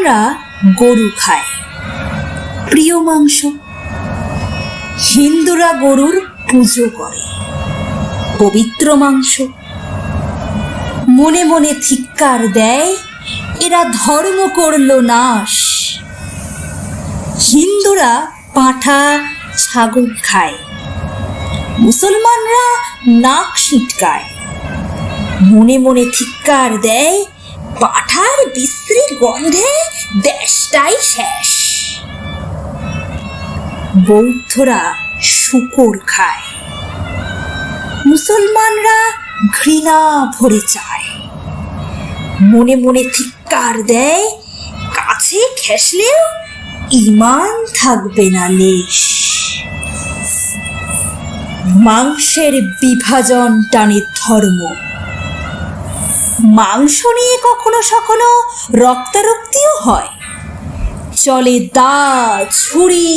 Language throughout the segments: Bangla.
মুসলমানরা গরু খায়, প্রিয় মাংস। হিন্দুরা গরুর পুজো করে, পবিত্র মাংস। মনে মনে ধিক্কার দেয়, এরা ধর্ম করল নাশ। হিন্দুরা পাঁঠা ছাগল খায়, মুসলমানরা নাক সিটকায়। মনে মনে ধিক্কার দেয়, পাঁঠার বিশ্রী গন্ধে দেশটাই শেষ। বৌদ্ধরা শূকর খায়, মুসলমানরা ঘৃণা ভরে চায়। মনে মনে ধিক্কার দেয়, কাছে ঘেঁষলেও ঈমান থাকবে না লেশ। মাংসের বিভাজন টানে ধর্ম, মাংস নিয়ে কখনো সখনো রক্তারক্তিও হয়। চলে দা, ছুরি,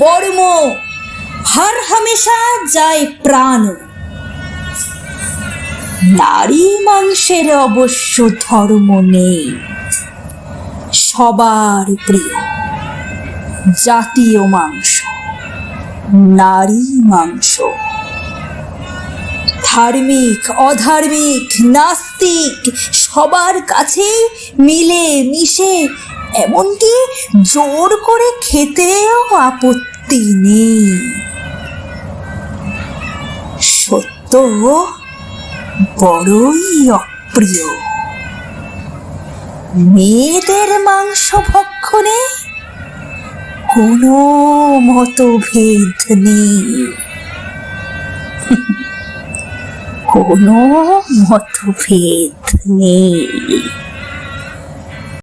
বর্ম, হর হামেশা যায় প্রাণ। নারী মাংসের অবশ্য ধর্ম নেই, সবার প্রিয় জাতীয় মাংস নারী মাংস। ধার্মিক, অধার্মিক, নাস্তিক সবার কাছে মিলে মিশে, এমনকি জোর করে খেতেও আপত্তি নেই। সত্য বড়ই অপ্রিয়, মেয়েদের মাংস ভক্ষণে কোনো মতভেদ নেই, কোনো মতভেদ নেই।